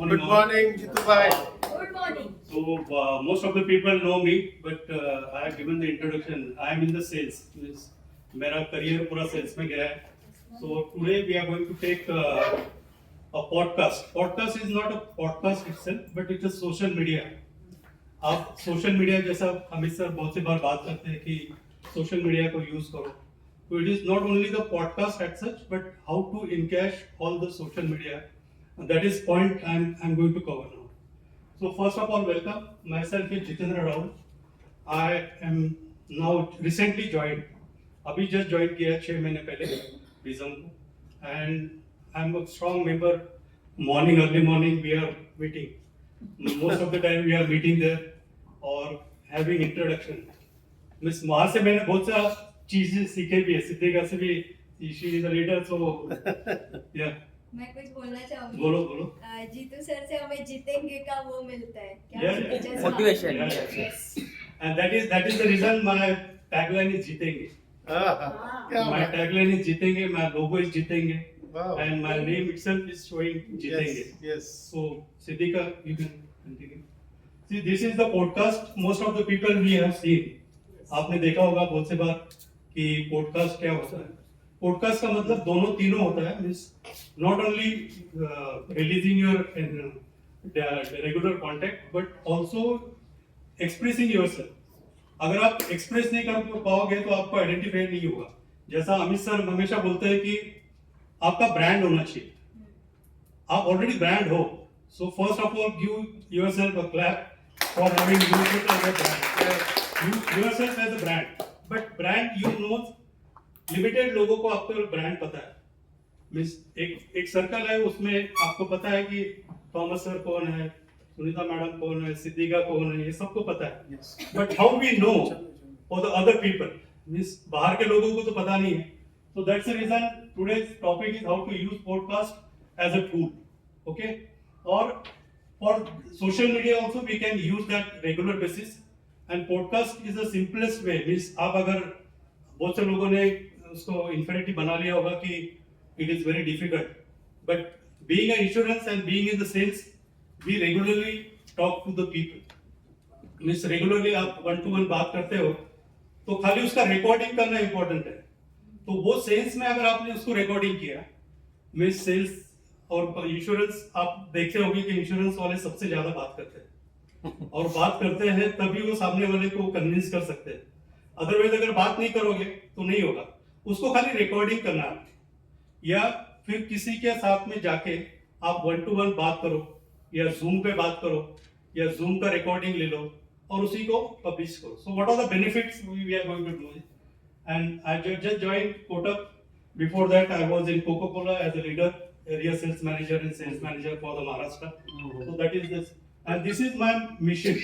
Good morning, Jitu bhai. Good morning. So most of the people know me, but I have given the introduction. I am in the sales. Means मेरा career पूरा sales में गया है. So today we are going to take a podcast. Podcast is not a podcast itself, but it's a social media. आप social media जैसा Amit sir बहुत सी बार बात करते हैं कि सोशल मीडिया को यूज करो, तो it is not only the podcast at such but how to encash all the social media. That is point I am going to cover now. So first of all welcome. Myself is Jitendra Rahul. I am now recently join, अभी just join किया 6 महीने पहले vision को, and I am a strong member. Morning early morning we are meeting, most of the time we are meeting there or having introduction. Miss वहाँ से मैंने बहुत सा चीजें सीखे भी है. सिद्धिका से भी, she is a leader, so yeah. मैं कुछ बोलना चाहूंगी. बोलो बोलो. जीतू सर से हमें जीतेंगे का वो मिलता है क्या? Yeah, yeah. Motivation. Yes. And that is the reason my tagline is जीतेंगे. क्या My बात. tagline is जीतेंगे. My logo is जीतेंगे. Wow. And my name itself is showing जीतेंगे. Yes, yes. So, Siddhika, you can continue. See, this is the podcast. Most of the people we have seen. आपने देखा होगा बहुत से बार कि podcast क्या होता है. पॉडकास्ट का मतलब दोनों तीनों होता है. Means not only releasing your regular contact but also expressing your self. अगर आप एक्सप्रेस नहीं कर पाओगे तो आपको आइडेंटिफाई नहीं होगा. जैसा अमित सर हमेशा बोलते हैं कि आपका ब्रांड होना चाहिए. आप ऑलरेडी ब्रांड हो, so first of all give yourself a clap for having used as a brand. Yourself as a brand, but brand you know limited लोगों को आपको ब्रांड पता है. मींस एक सर्कल है, उसमें आपको पता है कि थॉमस सर कौन है, सुनीता मैडम कौन है, सिद्धिका कौन है, ये सबको पता है. Yes. But how we know for the other people, means बाहर के लोगों को तो पता नहीं है. So that's the reason today's topic is how to use podcast as a tool. Okay? Or for social media also we can use that regular basis. And podcast is the simplest way. Means आप अगर बहुत से लोगों ने उसको infinity बना लिया होगा कि it is very difficult. But being an insurance and being in the sales, we regularly talk to the people. Means regularly आप one to one बात करते हो, तो खाली उसका रिकॉर्डिंग करना इम्पोर्टेंट है. तो वो सेल्स में अगर आपने उसको रिकॉर्डिंग किया, मींस सेल्स और इंश्योरेंस, आप देखते होंगे कि इंश्योरेंस वाले सबसे ज्यादा बात करते हैं और बात करते हैं तभी वो सामने वाले को कन्विंस कर सकते हैं. अदरवाइज अगर बात नहीं करोगे तो नहीं होगा. उसको खाली रिकॉर्डिंग करना है, या फिर किसी के साथ में जाके आप वन टू वन बात करो, या जूम पे बात करो, या जूम का रिकॉर्डिंग ले लो और उसी को पब्लिश करो. So what are the benefits we are going to do. And I just joined Kotak. Before that, I was in Coca-Cola as a leader, area sales manager and sales manager for the Maharashtra. So that is this, and this is my mission.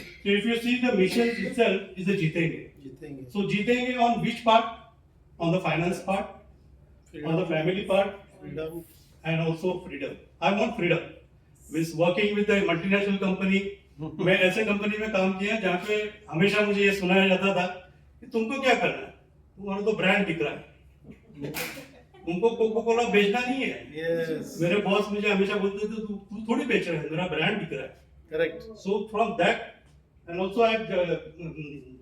So if you see the mission itself is a जीतेंगे. जीतेंगे. So जीतेंगे on which part? On the finance part, on the family part, Freedom. and also freedom. I want freedom. Means working with a multinational company. मैं ऐसे company में काम किया जहाँ पे हमेशा मुझे ये सुनाया जाता था कि तुमको क्या करना है, तुम्हारा तो ब्रांड दिख रहा है, तुमको कोका कोला बेचना नहीं है. Yes. मेरे बॉस मुझे हमेशा बोलते थे तू थोड़ी बेच रहा है, मेरा ब्रांड दिख रहा है. Correct. So from that, and also I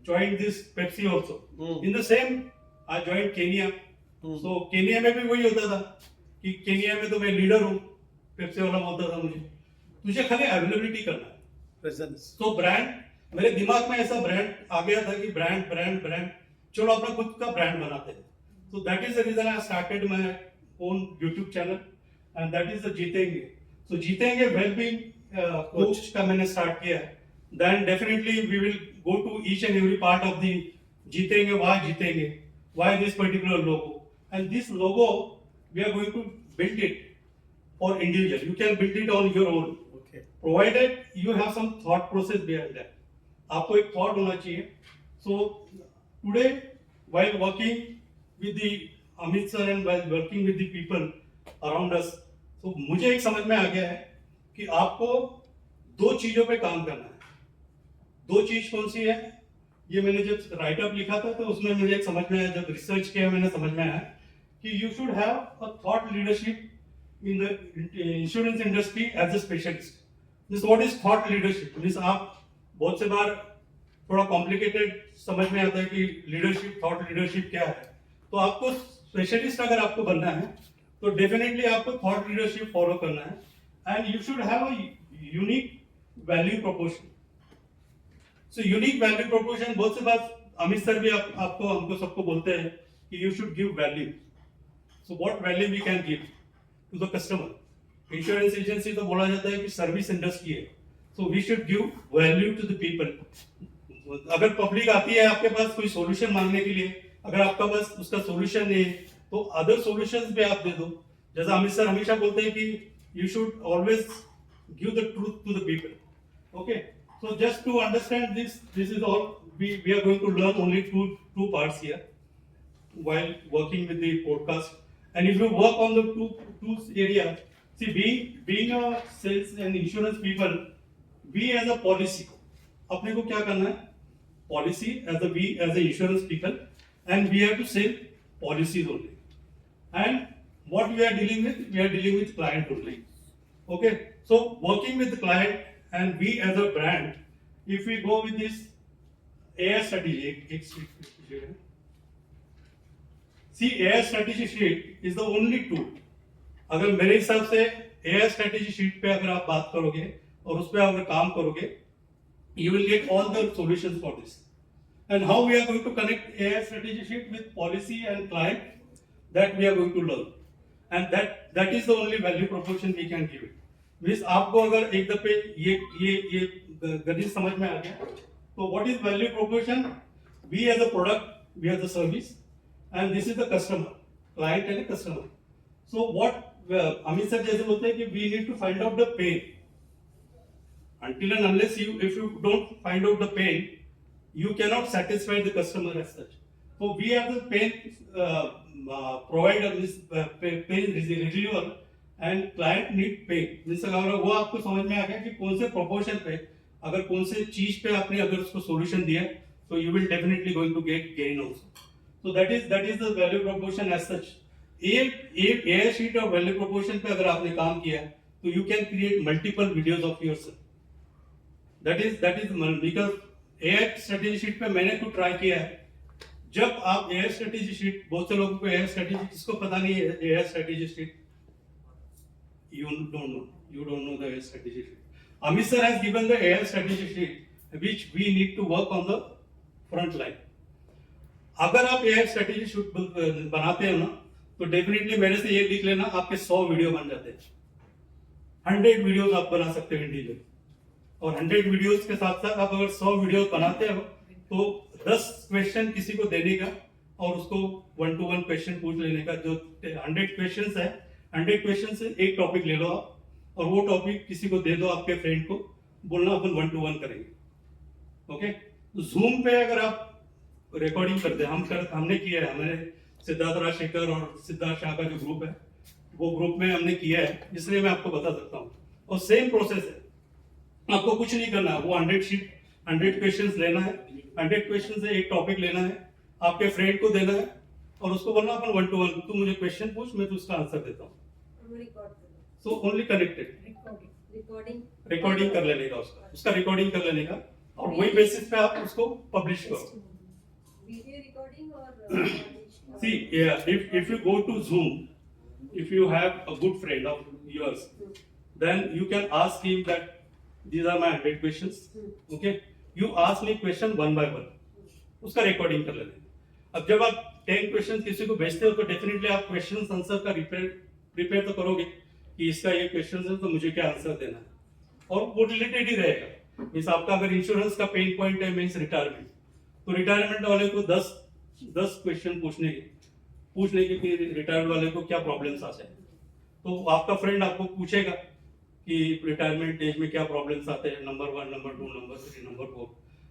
joined this Pepsi also. In the same, I joined Kenya. So Kenya में भी वही होता था कि केनिया में तो मैं लीडर हूँ, पेप्सी वाला बोलता था मुझे तुझे खाली अवेलेबिलिटी करना है. Presence. तो ब्रांड, मेरे दिमाग में ऐसा ब्रांड आ गया था कि ब्रांड ब्रांड ब्रांड, चलो अपना खुद का ब्रांड बनाते हैं. So that is the reason I started my own YouTube channel, and that is the जीतेंगे. So जीतेंगे वेलबींग कोच का मैंने स्टार्ट किया है. Then definitely we will go to each and every part of the जीतेंगे, why this particular logo, and this logo we are going to build it for individual. You can build it on your own, Okay. provided you have some thought process behind that. आपको एक thought होना चाहिए. So today while working with the Amit sir and while working with the people around us, so मुझे एक समझ में आ गया है कि आपको दो चीजों पे काम करना है. दो चीज कौन सी है, ये मैंने जब राइट अप लिखा था तो उसमें मुझे एक समझ में आया, जब रिसर्च किया मैंने समझ में आया कि you should have a thought leadership in the insurance industry as a specialist. This what is thought leadership. Means आप बहुत से बार थोड़ा कॉम्प्लिकेटेड समझ में आता है कि लीडरशिप, थॉट लीडरशिप क्या है. तो आपको स्पेशलिस्ट अगर आपको बनना है तो डेफिनेटली आपको थॉट लीडरशिप फॉलो करना है. And you should have a unique value proportion. So unique value proportion बहुत से बार अमित सर भी आपको हमको सबको बोलते हैं कि you should give value. So what value we can give to the customer. Insurance agency तो बोला जाता है कि सर्विस इंडस्ट्री है. So we should give value to the people. अगर पब्लिक आती है आपके पास कोई सॉल्यूशन मांगने के लिए, अगर आपका पास उसका सॉल्यूशन है तो अदर सॉल्यूशंस भी आप दे दो. जैसा अमित सर हमेशा बोलते हैं कि you should always give the truth to the people. Okay, so just to understand this is all we are going to learn only two parts here while working with the podcast. And if you work on the two area, see being a sales and insurance people, we as a policy अपने को क्या करना है, policy we as a insurance people, and we have to sell policies only. And what we are dealing with client only. Okay, so working with the client and we as a brand, if we go with this AI strategy, see AI strategy sheet is the only tool. अगर मेरे हिसाब से AI strategy sheet पे अगर आप बात करोगे और उस पे अगर काम करोगे, you will get all the solutions for this. And how we are going to connect AI strategy sheet with policy and client, that we are going to learn. And that is the only value proposition we can give it. Means आपको अगर एक दफे ये गणित समझ में आ गया तो what is value proportion. We as a product, we as a service, and this is the customer, client and customer. So what Amit sir जैसे बोलते हैं कि we need to find out the pain. until and unless if you don't find out the pain, you cannot satisfy the customer as such. So we are the pain provider, this pain reliever, and client need pain. जैसे अगर वो आपको समझ में आ गया कि कौन से proportion पे, अगर कौन से चीज पे आपने अगर उसको solution दिया, so you will definitely going to get gain also. So that is the value proposition as such. एक AI sheet और value proposition पे अगर आपने काम किया, तो you can create multiple videos of yourself. That is because AI strategy sheet पे मैंने खुद ट्राई किया है. जब आप AI strategy sheet, बहुत से लोगों को AI strategy, जिसको पता नहीं है AI strategy sheet, you don't know the AI strategy sheet. Amit sir has given the AI strategy sheet which we need to work on the front line. अगर आप AI strategy sheet बनाते हो ना तो डेफिनेटली मेरे से ये लिख लेना, आपके 100 वीडियो बन जाते हैं. 100 वीडियोस आप बना सकते हो इंडिविजुअल. और 100 वीडियोस के साथ साथ आप अगर 100 वीडियो बनाते हो तो 10 क्वेश्चन किसी को देने का और उसको 1-to-1 क्वेश्चन पूछ लेने का. जो 100 क्वेश्चंस है, 100 क्वेश्चन से एक टॉपिक ले लो आप और वो टॉपिक किसी को दे दो, आपके फ्रेंड को, बोलना अपन 1-to-1 करेंगे. ओके, तो जूम पे अगर आप रिकॉर्डिंग करते हैं, हमने किया है, हमारे सिद्धार्थ राजशेखर और सिद्धार्थ शाह का जो ग्रुप है वो ग्रुप में हमने किया है, इसलिए मैं आपको बता सकता हूँ. और सेम प्रोसेस है, आपको कुछ नहीं करना है. वो 100 क्वेश्चंस लेना है, 100 क्वेश्चन से एक टॉपिक लेना है, आपके फ्रेंड को देना है और उसको बोलना अपन 1-to-1, तू मुझे क्वेश्चन पूछ, मैं तो उसका आंसर देता हूँ. सो ओनली कनेक्टेड रिकॉर्डिंग कर लेने का, उसका रिकॉर्डिंग कर लेने का और वही बेसिस पे आप उसको पब्लिश करो. वीडियो रिकॉर्डिंग और See, yeah, if you go to Zoom, if you have a good friend of yours, then you can ask him that these are my 100 questions. Okay, you ask me question one by one. उसका recording कर लेना. अब जब आप 10 question किसी को भेजते हो तो डेफिनेटली आप क्वेश्चन आंसर का प्रिपेयर तो करोगे कि इसका ये क्वेश्चन है तो मुझे क्या आंसर देना है, और वो रिलेटेड ही रहेगा. मीन्स आपका अगर इंश्योरेंस का पेन पॉइंट है मीन्स रिटायरमेंट, तो रिटायरमेंट वाले को 10 क्वेश्चन पूछने के कि रिटायर्ड वाले को क्या प्रॉब्लम्स आते हैं. तो आपका फ्रेंड आपको पूछेगा कि रिटायरमेंट एज में क्या प्रॉब्लम्स आते हैं, नंबर 1, नंबर 2, नंबर 3, नंबर 4.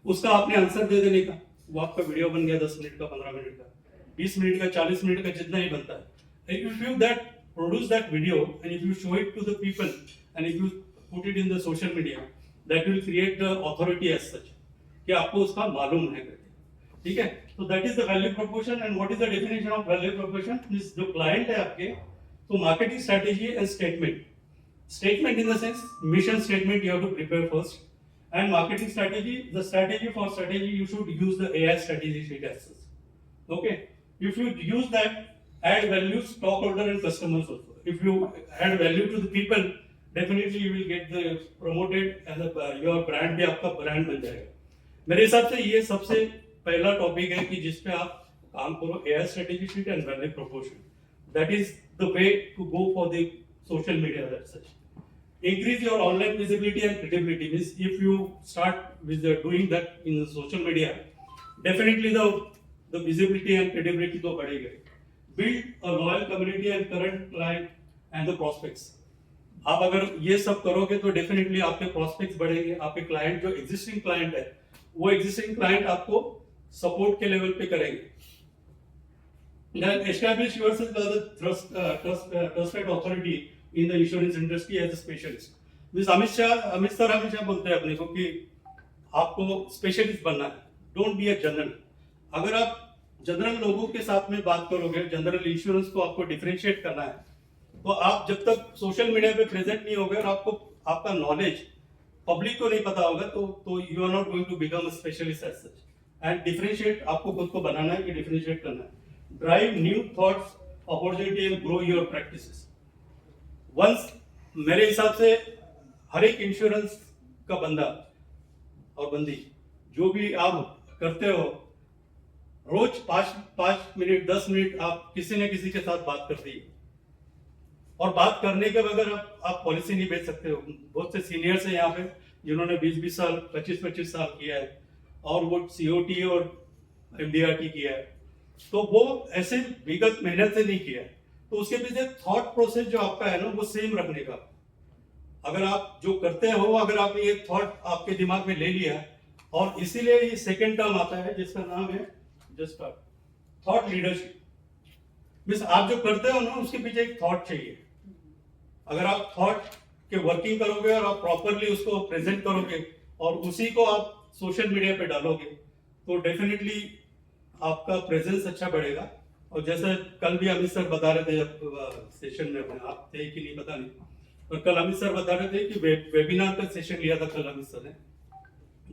उसका आपने आंसर दे देने का. वो आपका वीडियो बन गया 10 मिनट का, 15 मिनट का, 20 मिनट का, 40 मिनट का, जितना ही बनता है. If you produce that video and if you show it to the people and if you put it in the social media, that will create the authority as such कि आपको उसका मालूम है करके. ठीक है, so that is the value proposition. And what is the definition of value proposition? जो client है आपके, So marketing strategy and statement. Statement in the sense mission statement you have to prepare first, and marketing strategy. The strategy for strategy you should use the AI strategy sheet as such. Okay, if you use that, add value stockholder and customers also. If you add value to the people, definitely you will get the promoted and your brand भी आपका brand बन जाएगा. मेरे हिसाब से ये सबसे पहला टॉपिक है कि जिसपे आप काम करो AI strategy sheet and value proposition. That is the way to go for the social media as such. Increase your online visibility and credibility. Means if you start with doing that in the social media, definitely the visibility and credibility तो बढ़ेगा. Build a loyal community and current client and the prospects. आप अगर ये सब करोगे तो definitely आपके prospects बढ़ेंगे, आपके client जो existing client है, वो existing client आपको support के level पे करेंगे. Then establish yourself as a trusted authority in the insurance industry as a specialist. Means Amit sir हमेशा बोलते हैं अपने को कि आपको स्पेशलिस्ट बनना है. Don't be a general. अगर आप जनरल लोगों के साथ में बात करोगे, जनरल इंश्योरेंस को आपको डिफरेंशिएट करना है, तो आप जब तक सोशल मीडिया पे प्रेजेंट नहीं होगे और आपको आपका नॉलेज पब्लिक को नहीं पता होगा तो you are not going to become a specialist as such. And differentiate आपको खुद को बनाना है कि डिफरेंशिएट करना है. Drive new thoughts opportunity and grow your practices. Once मेरे हिसाब से हर एक इंश्योरेंस का बंदा और बंदी जो भी आप करते हो, रोज 5 मिनट 10 मिनट आप किसी न किसी के साथ बात करती है. और बात करने के बगैर आप पॉलिसी नहीं बेच सकते हो. बहुत से सीनियर्स हैं यहाँ पे जिन्होंने 20-20 साल 25-25 साल किया है और वो COT और MDRT किया है, तो वो ऐसे विगत मेहनत से नहीं किया है. तो उसके पीछे थॉट प्रोसेस जो आपका है ना वो सेम रखने का. अगर आप जो करते हो, अगर आपने ये थॉट आपके दिमाग में ले लिया, और इसीलिए ये सेकेंड टर्म आता है जिसका नाम है जस्ट थॉट लीडरशिप. मीन्स आप जो करते हो ना उसके पीछे एक थॉट चाहिए. अगर आप थॉट के वर्किंग करोगे और आप प्रॉपरली उसको प्रेजेंट करोगे और उसी को आप सोशल मीडिया पे डालोगे तो डेफिनेटली आपका प्रेजेंस अच्छा बढ़ेगा. और जैसे कल भी अमित सर बता रहे थे जब सेशन में, आप थे कि नहीं पता नहीं, और कल अमित सर बता रहे थे कि वेबिनार का सेशन लिया था कल अमित सर ने.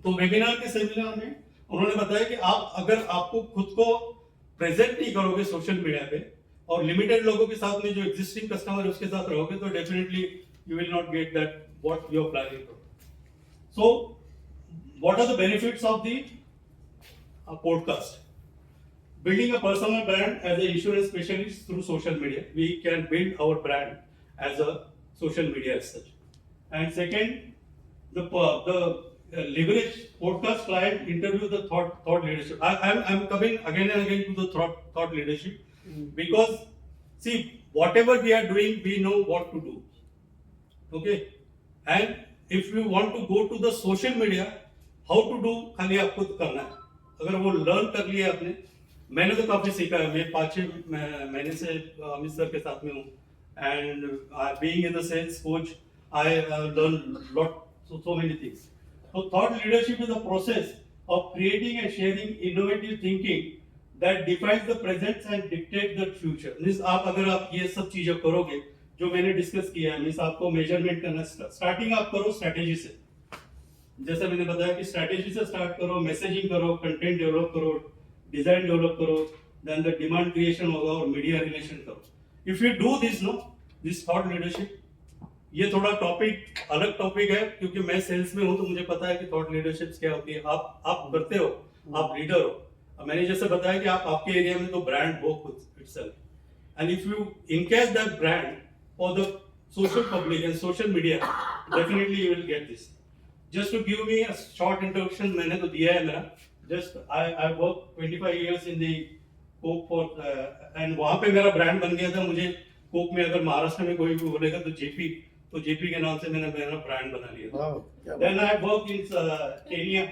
तो वेबिनार के सेमिनार में उन्होंने बताया कि आप अगर आपको खुद को प्रेजेंट नहीं करोगे सोशल मीडिया पे और लिमिटेड लोगों के साथ में जो एग्जिस्टिंग कस्टमर है उसके साथ रहोगे तो definitely you will not get that what you are planning for. So what are the benefits of the podcast? Building a personal brand as an insurance specialist through social media. We can build our brand as a social media as such. And second, the leverage podcast client interview the thought leadership. I'm coming again and again to the thought leadership because see whatever we are doing we know what to do. Okay, and if you want to go to the social media, how to do खाली आपको करना है. अगर वो learn कर लिया आपने, मैंने तो काफी सीखा है. मैं 5-6 महीने से अमित सर के साथ में हूँ and being in the sales coach I learn lot so many things. So thought leadership is a process of creating and sharing innovative thinking that defines the present and dictate the future. Means आप अगर आप ये सब चीजें करोगे जो मैंने discuss किया है, मींस आपको मेजरमेंट करना, स्टार्टिंग आप करो स्ट्रेटेजी से. जैसे मैंने बताया कि स्ट्रेटेजी से स्टार्ट करो, मैसेजिंग करो, कंटेंट डेवलप करो, डिजाइन डेवलप करो, देन द डिमांड क्रिएशन होगा और मीडिया रिलेशन करो. If you do this no this thought leadership, ये थोड़ा टॉपिक अलग टॉपिक है क्योंकि मैं सेल्स में हूं तो मुझे पता है कि थॉट लीडरशिप क्या होती है. आप करते हो, आप लीडर हो. मैंने जैसे बताया कि आप आपके एरिया में तो ब्रांड हो खुद itself, and if you in case that brand for the social public and social media, definitely you will get this. Just to give me a short introduction मैंने तो दिया है मेरा. Just I worked 25 years in the Coke for and वहाँ पे मेरा brand बन गया था. मुझे कोक में अगर महाराष्ट्र में कोई भी बोलेगा तो जेपी के नाम से मैंने मेरा ब्रांड बना लिया था. Then I worked in Kenya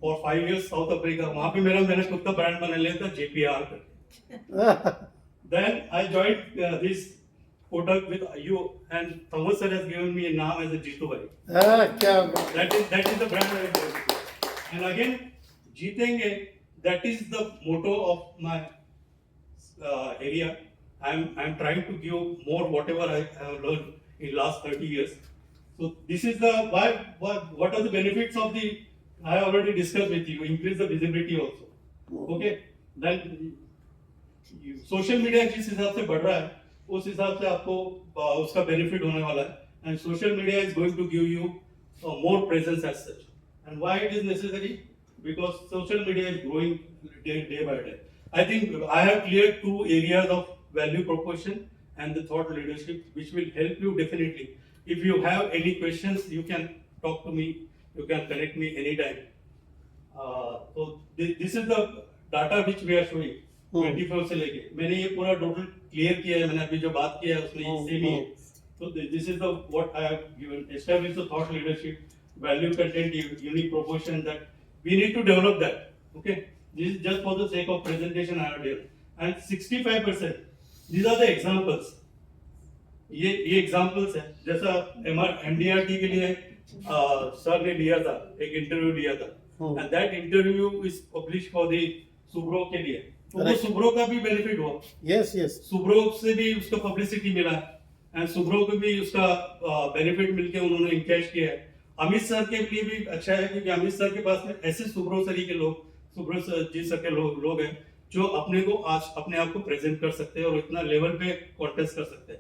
for 5 years, South Africa. वहाँ पे मैंने खुद का ब्रांड बना लिया था JPR करके. Then I joined this Kotak with you and Thomas sir has given me a name as a Jitu bhai. That is the brand I have. And again जीतेंगे, that is the motto of my area, I'm trying to give more whatever I have learned in last 30 years. So this is the what are the benefits of the, I already discussed with you, increase the visibility also. Okay, then social media जिस हिसाब से बढ़ रहा है उस हिसाब से आपको उसका बेनिफिट होने वाला है, and social media is going to give you more presence as such. And why it is necessary? Because social media is growing day by day. I think I have cleared 2 areas of value proposition and the thought leadership, which will help you definitely. If you have any questions, you can talk to me, you can connect me anytime. So this is the data which we are showing. 24 से लेके मैंने ये पूरा total clear किया है, मैंने अभी जो बात किया है उसमें सेम ही है. So this is the what I have given. Establish the thought leadership, value content, unique proposition, that we need to develop that. Okay. This is just for the sake of presentation I have done. And 65%, these are the examples. ये examples है. जैसा MDRT के लिए sir ने लिया था, एक interview लिया था, and that interview is published for the Subro के लिए. तो वो सुब्रो का भी बेनिफिट हुआ. Yes, yes. सुब्रो से भी उसका पब्लिसिटी मिला, एंड सुब्रो को भी उसका बेनिफिट मिलके उन्होंने इनकैश किया है. अमित सर के लिए भी अच्छा है, क्योंकि अमित सर के पास में ऐसे सुब्रो सरी के लोग, सुब्रो जी सर के लोग हैं जो अपने को आज अपने आप को प्रेजेंट कर सकते हैं और इतना लेवल पे कॉन्टेस्ट कर सकते हैं.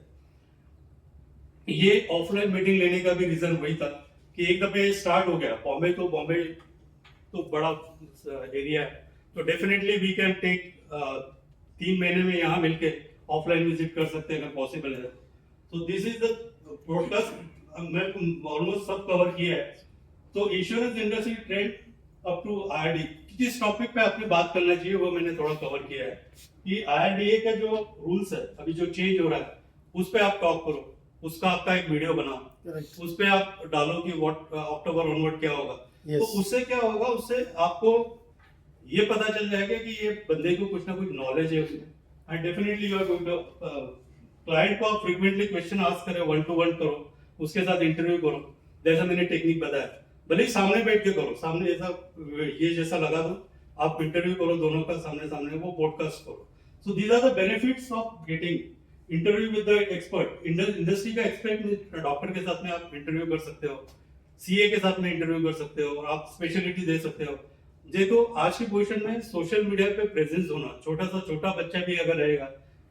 ये ऑफलाइन मीटिंग लेने का भी रीजन वही था कि एक दफे स्टार्ट हो गया. बॉम्बे तो बड़ा एरिया है, तो डेफिनेटली वी कैन टेक 3 महीने में यहाँ मिलके ऑफलाइन विजिट कर सकते हैं अगर पॉसिबल है. तो दिस इज द ब्रॉडकास्ट. मैं ऑलमोस्ट सब कवर किया है. तो insurance industry trend up to IRDA, किस टॉपिक पे आपने बात करना चाहिए वो मैंने थोड़ा कवर किया है. कि IRDA का जो रूल्स है अभी जो चेंज हो रहा है उस पे आप टॉक करो, उसका आपका एक वीडियो बनाओ, उस पे आप डालो कि व्हाट अक्टूबर ऑनवर्ड क्या होगा. तो उससे क्या होगा, उससे आपको ये पता चल जाएगा कि ये बंदे को कुछ ना कुछ नॉलेज है उसमें. And definitely you are going to client को आप फ्रीक्वेंटली क्वेश्चन आस्क करें, 1-to-1 करो, उसके साथ इंटरव्यू करो. जैसा मैंने टेक्निक बताया, भले ही सामने बैठ के करो, सामने जैसा लगा दो, आप इंटरव्यू करो दोनों का सामने सामने, वो पॉडकास्ट करो. So these are the benefits of getting interview with the expert. Industry का एक्सपर्ट, डॉक्टर के साथ में आप इंटरव्यू कर सकते हो, CA के साथ में इंटरव्यू कर सकते हो, और आप स्पेशलिटी दे सकते हो. देखो आज की पोजीशन में सोशल मीडिया पे प्रेजेंस होना, छोटा बच्चा भी अगर रहेगा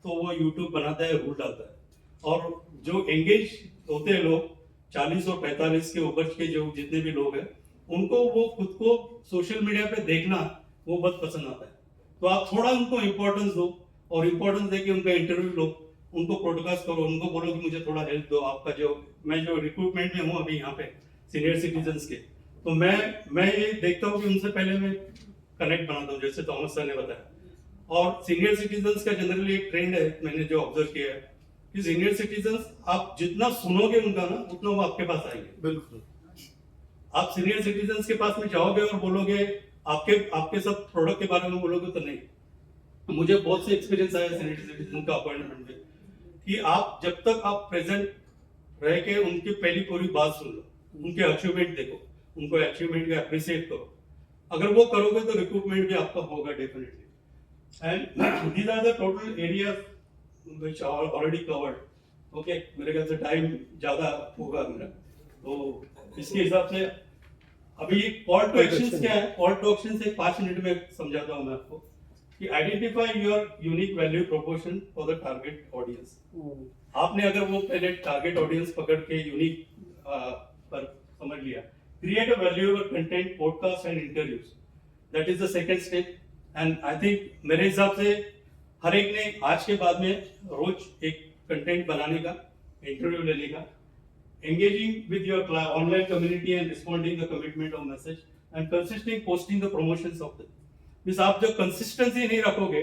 तो वो यूट्यूब बनाता है, रूल डालता है, और जो एंगेज होते हैं लोग 40 और 45 के ऊपर के जो जितने भी लोग हैं, उनको वो खुद को सोशल मीडिया पे देखना वो बहुत पसंद आता है. तो आप थोड़ा उनको इम्पोर्टेंस दो, और इम्पोर्टेंस दे के उनका इंटरव्यू लो, उनको पॉडकास्ट करो, उनको बोलो कि मुझे थोड़ा हेल्प दो. आपका जो मैं जो रिक्रूटमेंट में हूँ अभी यहाँ पे सीनियर सिटीजन्स के, तो मैं ये देखता हूँ कि उनसे पहले मैं कनेक्ट बनाता हूँ, जैसे थॉमस सर ने बताया. और सीनियर सिटीजन्स का जनरली एक ट्रेंड है, मैंने जो ऑब्जर्व किया है कि सीनियर सिटीजन्स आप जितना सुनोगे उनका ना, उतना वो आपके पास आएंगे. बिल्कुल. आप सीनियर सिटीजन्स के पास में जाओगे और बोलोगे आपके सब प्रोडक्ट के बारे में बोलोगे तो नहीं. मुझे बहुत से एक्सपीरियंस आया सीनियर सिटीजन का अपॉइंटमेंट में, कि आप जब तक आप प्रेजेंट रह के उनकी पहली पूरी बात सुन लो, उनके अचीवमेंट देखो, उनको अचीवमेंट को अप्रिशिएट करो. अगर वो करोगे तो रिक्रूटमेंट भी आपका होगा definitely. And these are the total areas which are already covered. Okay, मेरे ख्याल से टाइम ज्यादा होगा मेरा, तो इसके हिसाब से अभी कॉल टू एक्शंस क्या है. कॉल टू एक्शन से 5 मिनट में समझाता हूँ मैं आपको कि identify your unique value proportion for the target audience. आपने अगर वो पहले टारगेट ऑडियंस पकड़ के यूनिक पर समझ लिया, create a valuable content, podcast and interviews, that is the second step. And I think मेरे हिसाब से हर एक ने आज के बाद में रोज एक कंटेंट बनाने का, इंटरव्यू लेने का, engaging with your online community and responding the commitment of message and consisting posting the promotions of the. Means आप जब कंसिस्टेंसी नहीं रखोगे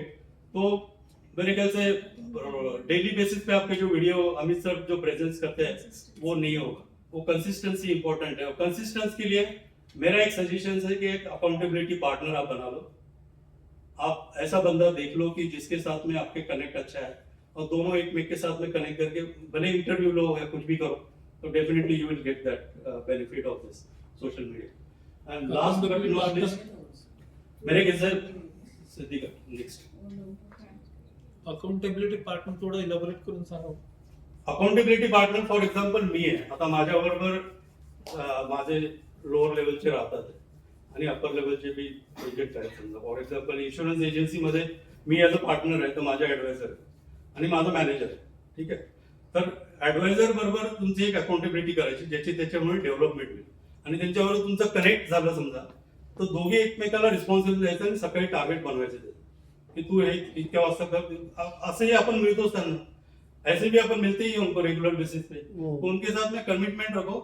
तो मेरे ख्याल से डेली बेसिस पे आपके जो वीडियो अमित सर जो प्रेजेंस करते हैं वो नहीं होगा. वो कंसिस्टेंसी इंपॉर्टेंट है, और कंसिस्टेंसी के लिए मेरा एक सजेशन है कि एक अकाउंटेबिलिटी पार्टनर आप बना लो. आप ऐसा बंदा देख लो कि जिसके साथ में आपके कनेक्ट अच्छा है, और दोनों एक मेक के साथ में कनेक्ट करके भले इंटरव्यू लो या कुछ भी करो, तो definitely you will get that benefit of this social media. And last but not least, मेरे ख्याल से सिद्दीका नेक्स्ट. अकाउंटेबिलिटी पार्टनर थोडं इलॅबोरेट करून सांगा. अकाउंटेबिलिटी पार्टनर फॉर एक्झाम्पल मी आहे. आता माझ्याबरोबर माझे लोअर लेवलचे राहतात आणि अपर लेवलचे बी एजंट आहेत. समजा फॉर एक्झाम्पल इन्शुरन्स एजन्सीमध्ये मी ॲज अ पार्टनर आहे, तर माझा ॲडवायझर आणि माझा मॅनेजर आहे. ठीक आहे. तर ॲडवायझर बरोबर तुमची एक अकाउंटेबिलिटी करायची, ज्याची त्याच्यामुळे डेव्हलपमेंट होईल आणि त्यांच्याबरोबर तुमचं कनेक्ट झालं समजा, तर दोघे एकमेकाला रिस्पॉन्सिबल द्यायचं आणि सकाळी टार्गेट बनवायचं की तू हे इतक्या वाजता कर. असंही आपण मिळतोच त्यांना, ऐसे भी अपन मिलते ही हैं उनको रेगुलर बेसिस पे. तो उनके साथ में कमिटमेंट रखो.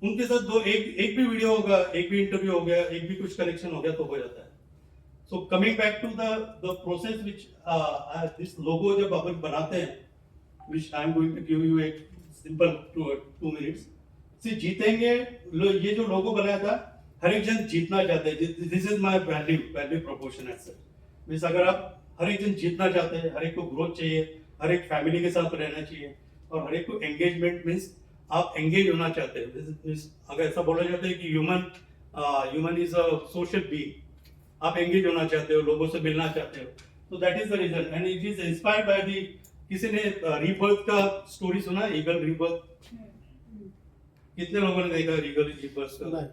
उनके साथ दो एक भी वीडियो होगा, एक भी इंटरव्यू हो गया, एक भी कुछ कनेक्शन हो गया तो हो जाता है. So coming back to the process which this logo जब अपन बनाते हैं, which I am going to give you एक सिंपल 2 minutes. सी जीतेंगे, ये जो लोगो बनाया था, हर एक जन जीतना चाहते हैं. This is my value proportion as such. Means अगर आप हर एक जन जीतना चाहते हैं, हर एक को ग्रोथ चाहिए, हर एक फैमिली के साथ रहना चाहिए और हर एक को एंगेजमेंट मीन्स आप एंगेज होना चाहते हैं. अगर ऐसा बोला जाता है कि human is a social being. आप एंगेज होना चाहते हो, लोगों से मिलना चाहते हो, तो that is the reason. And it is inspired by the. किसी ने रीबर्थ का स्टोरी सुना है? Eagle rebirth. कितने लोगों ने देखा रीगल रीबर्थ? सुना है.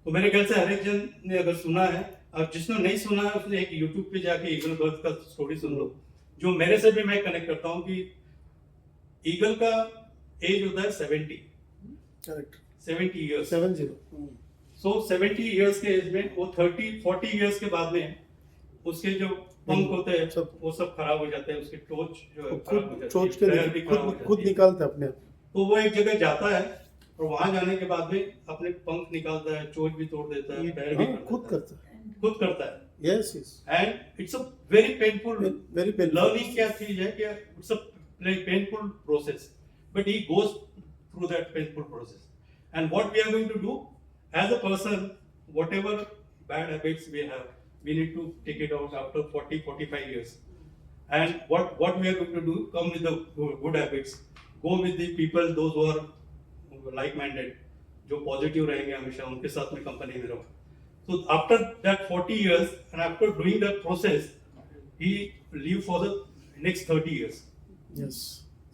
तो मेरे ख्याल से हर एक जन ने अगर सुना है, और जिसने नहीं सुना है उसने एक यूट्यूब पे जाके ईगल बर्थ का स्टोरी सुन लो, जो मेरे से भी मैं कनेक्ट करता हूँ कि ईगल का एज होता है 70. करेक्ट. 70 years. 70. सो 70 years के एज में वो 30-40 years के बाद में उसके जो पंख होते हैं वो सब खराब हो जाते हैं. उसके टोच जो है खराब हो जाते हैं, चोच पैर भी के खराब हो जाते खुद हैं. निकालते अपने आप. तो वो एक जगह जाता है और वहां जाने के बाद में अपने पंख निकालता है, चोच भी तोड़ देता है, पैर भी खुद कर देता करता है. है. खुद करता है. Yes yes. And it's a very painful. Very painful. Learning क्या चीज है कि it's a painful process, but he goes through that painful process. And what we are going to do as a person, whatever bad habits we have, we need to take it out after 40-45 years. And what we are going to do, come with the good habits, go with the people those who are like minded, जो positive रहेंगे हमेशा, उनके साथ में company में रहो. So after that 40 years and after doing that process, he live for the next 30 years. Yes.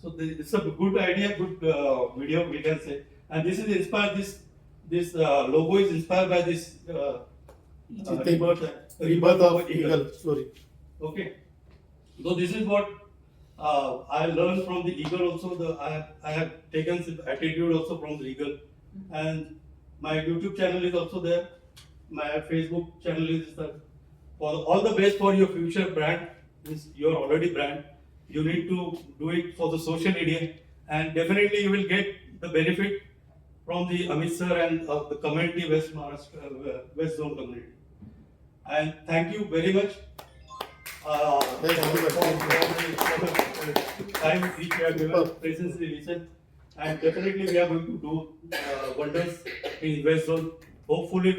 So it's a good idea, good video we can say. And this is inspired, this logo is inspired by this rebirth of eagle story. Okay. So this is what I learned from the eagle also. I have taken some attitude also from the eagle. And my YouTube channel is also there. My Facebook channel is there. For all the best for your future brand. Means you are already brand. You need to do it for the social media, and definitely you will get the benefit from the Amit sir and the community, West Maharashtra, West Zone community. And thank you very much. Time which you have given, presently listen, and definitely we are going to do wonders in West Zone. Hopefully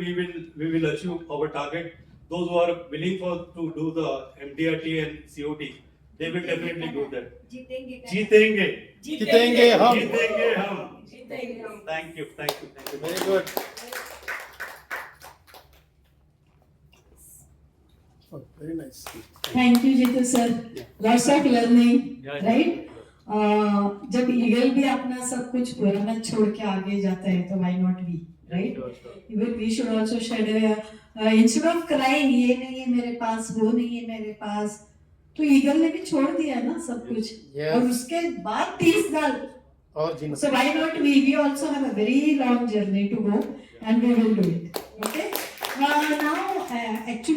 we will achieve our target. Those who are willing to do the MDRT and COT, they will definitely do that. जीतेंगे. जीतेंगे हम. जीतेंगे हम. जीतेंगे. Thank you. Very good. Oh, very nice. Thank you, Jitu sir. Lots of learning, right? जब eagle भी अपना सब कुछ पुराना छोड़ के आगे जाता है, तो why not we, right? Even we should also share. Instead of crying, ये नहीं है मेरे पास, वो नहीं है मेरे पास, तो ईगल ने भी छोड़ दिया ना सब कुछ. Yes. और उसके बाद 30 साल. और जीना. So why not we? We also have a very long journey to go, and we will do it. Okay? Now, actually.